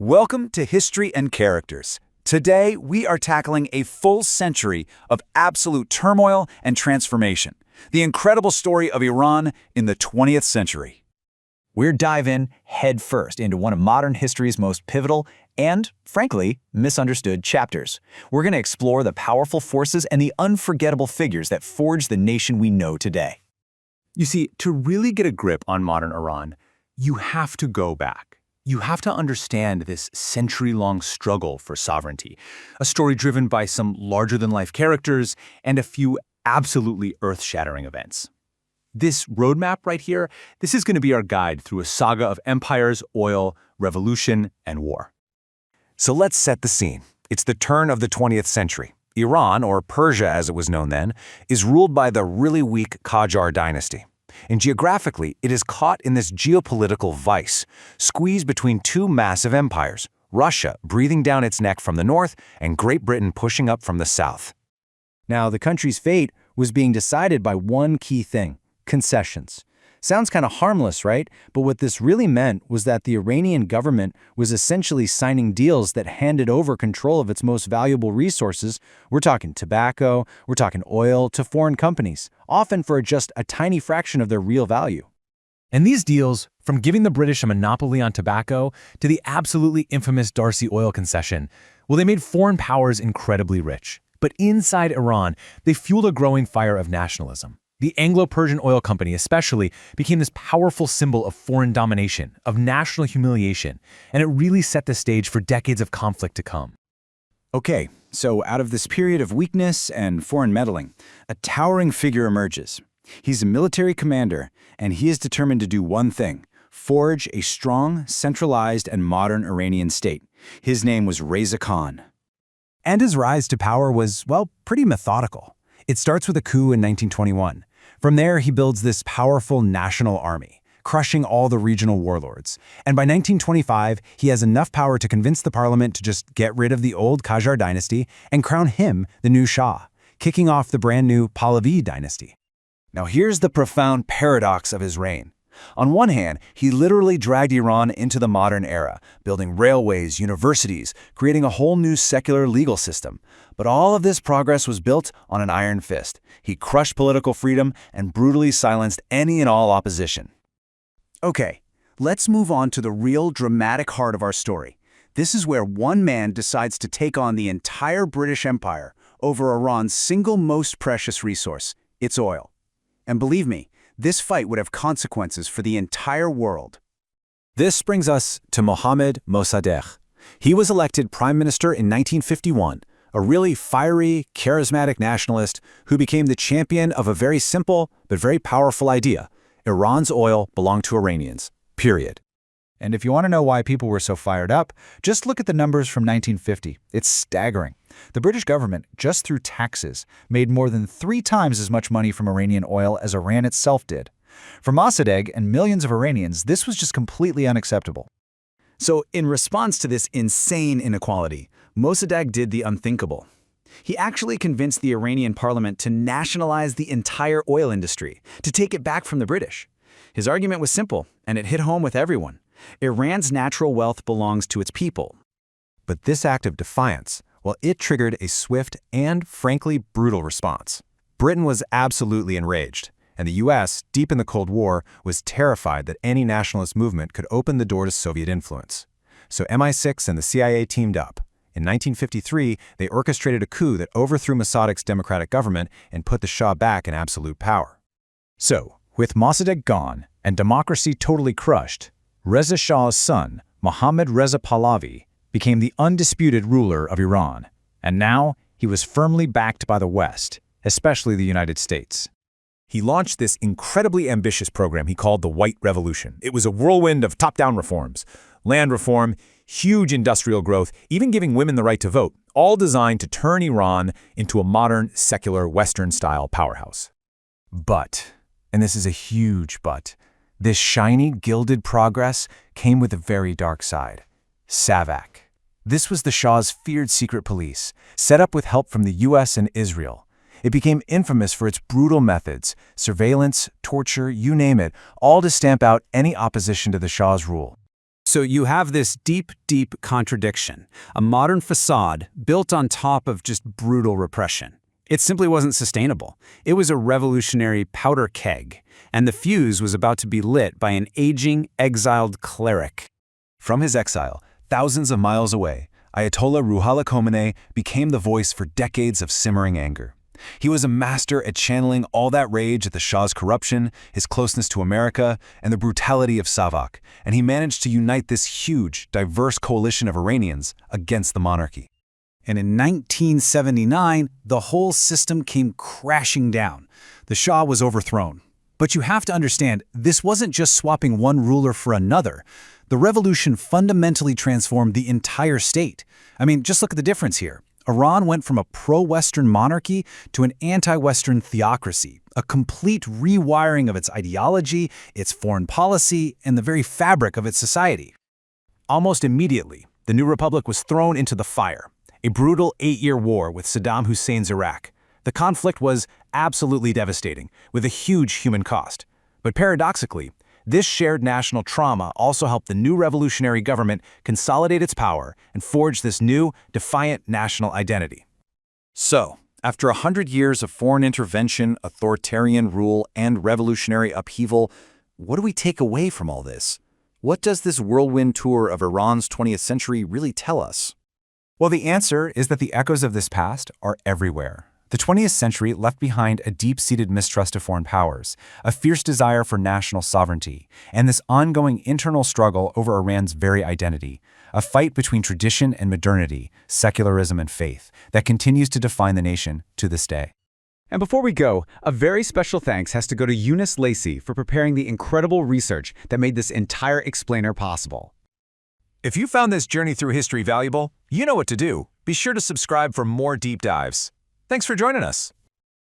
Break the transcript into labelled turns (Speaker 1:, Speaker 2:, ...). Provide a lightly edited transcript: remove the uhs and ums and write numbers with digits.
Speaker 1: Welcome to History and Characters. Today, we are tackling a full century of absolute turmoil and transformation, the incredible story of Iran in the 20th century. We're diving headfirst into one of modern history's most pivotal and, frankly, misunderstood chapters. We're going to explore the powerful forces and the unforgettable figures that forged the nation we know today.
Speaker 2: You see, to really get a grip on modern Iran, you have to go back. You have to understand this century-long struggle for sovereignty, a story driven by some larger-than-life characters and a few absolutely earth-shattering events. This roadmap right here, this is going to be our guide through a saga of empires, oil, revolution, and war.
Speaker 3: So let's set the scene. It's the turn of the 20th century. Iran, or Persia as it was known then, is ruled by the really weak Qajar dynasty. And geographically, it is caught in this geopolitical vice, squeezed between two massive empires, Russia breathing down its neck from the north and Great Britain pushing up from the south.
Speaker 4: Now, the country's fate was being decided by one key thing: concessions. Sounds kind of harmless, right? But what this really meant was that the Iranian government was essentially signing deals that handed over control of its most valuable resources. We're talking tobacco, we're talking oil, to foreign companies, often for just a tiny fraction of their real value.
Speaker 5: And these deals, from giving the British a monopoly on tobacco to the absolutely infamous Darcy oil concession, well, they made foreign powers incredibly rich. But inside Iran, they fueled a growing fire of nationalism. The Anglo-Persian Oil Company especially became this powerful symbol of foreign domination, of national humiliation, and it really set the stage for decades of conflict to come.
Speaker 1: Okay, so out of this period of weakness and foreign meddling, a towering figure emerges. He's a military commander, and he is determined to do one thing: forge a strong, centralized, and modern Iranian state. His name was Reza Khan.
Speaker 3: And his rise to power was, well, pretty methodical. It starts with a coup in 1921. From there, he builds this powerful national army, crushing all the regional warlords. And by 1925, he has enough power to convince the parliament to just get rid of the old Qajar dynasty and crown him the new Shah, kicking off the brand new Pahlavi dynasty.
Speaker 1: Now here's the profound paradox of his reign. On one hand, he literally dragged Iran into the modern era, building railways, universities, creating a whole new secular legal system. But all of this progress was built on an iron fist. He crushed political freedom and brutally silenced any and all opposition. Okay, let's move on to the real dramatic heart of our story. This is where one man decides to take on the entire British Empire over Iran's single most precious resource, its oil. And believe me, this fight would have consequences for the entire world.
Speaker 3: This brings us to Mohammad Mossadegh. He was elected prime minister in 1951, a really fiery, charismatic nationalist who became the champion of a very simple but very powerful idea: Iran's oil belonged to Iranians, period.
Speaker 4: And if you want to know why people were so fired up, just look at the numbers from 1950. It's staggering. The British government, just through taxes, made more than 3 times as much money from Iranian oil as Iran itself did. For Mossadegh and millions of Iranians, this was just completely unacceptable.
Speaker 1: So, in response to this insane inequality, Mossadegh did the unthinkable. He actually convinced the Iranian parliament to nationalize the entire oil industry, to take it back from the British. His argument was simple, and it hit home with everyone. Iran's natural wealth belongs to its people.
Speaker 3: But this act of defiance, well, it triggered a swift and, frankly, brutal response. Britain was absolutely enraged, and the U.S., deep in the Cold War, was terrified that any nationalist movement could open the door to Soviet influence. So MI6 and the CIA teamed up. In 1953, they orchestrated a coup that overthrew Mossadegh's democratic government and put the Shah back in absolute power.
Speaker 4: So, with Mossadegh gone and democracy totally crushed, Reza Shah's son, Mohammad Reza Pahlavi, became the undisputed ruler of Iran. And now, he was firmly backed by the West, especially the United States.
Speaker 3: He launched this incredibly ambitious program he called the White Revolution. It was a whirlwind of top-down reforms: land reform, huge industrial growth, even giving women the right to vote, all designed to turn Iran into a modern, secular, Western-style powerhouse. But, and this is a huge but, this shiny, gilded progress came with a very dark side: SAVAK. This was the Shah's feared secret police, set up with help from the US and Israel. It became infamous for its brutal methods: surveillance, torture, you name it, all to stamp out any opposition to the Shah's rule.
Speaker 6: So you have this deep, deep contradiction, a modern facade built on top of just brutal repression. It simply wasn't sustainable. It was a revolutionary powder keg, and the fuse was about to be lit by an aging, exiled cleric.
Speaker 1: From his exile, thousands of miles away, Ayatollah Ruhollah Khomeini became the voice for decades of simmering anger. He was a master at channeling all that rage at the Shah's corruption, his closeness to America, and the brutality of Savak, and he managed to unite this huge, diverse coalition of Iranians against the monarchy.
Speaker 2: And in 1979, the whole system came crashing down. The Shah was overthrown. But you have to understand, this wasn't just swapping one ruler for another. The revolution fundamentally transformed the entire state. I mean, just look at the difference here. Iran went from a pro-Western monarchy to an anti-Western theocracy, a complete rewiring of its ideology, its foreign policy, and the very fabric of its society.
Speaker 5: Almost immediately, the new republic was thrown into the fire. A brutal 8-year war with Saddam Hussein's Iraq. The conflict was absolutely devastating, with a huge human cost. But paradoxically, this shared national trauma also helped the new revolutionary government consolidate its power and forge this new, defiant national identity.
Speaker 1: So, after 100 years of foreign intervention, authoritarian rule, and revolutionary upheaval, what do we take away from all this? What does this whirlwind tour of Iran's 20th century really tell us?
Speaker 3: Well, the answer is that the echoes of this past are everywhere. The 20th century left behind a deep-seated mistrust of foreign powers, a fierce desire for national sovereignty, and this ongoing internal struggle over Iran's very identity, a fight between tradition and modernity, secularism and faith, that continues to define the nation to this day.
Speaker 6: And before we go, a very special thanks has to go to Eunice Lacey for preparing the incredible research that made this entire explainer possible.
Speaker 3: If you found this journey through history valuable, you know what to do. Be sure to subscribe for more deep dives. Thanks for joining us.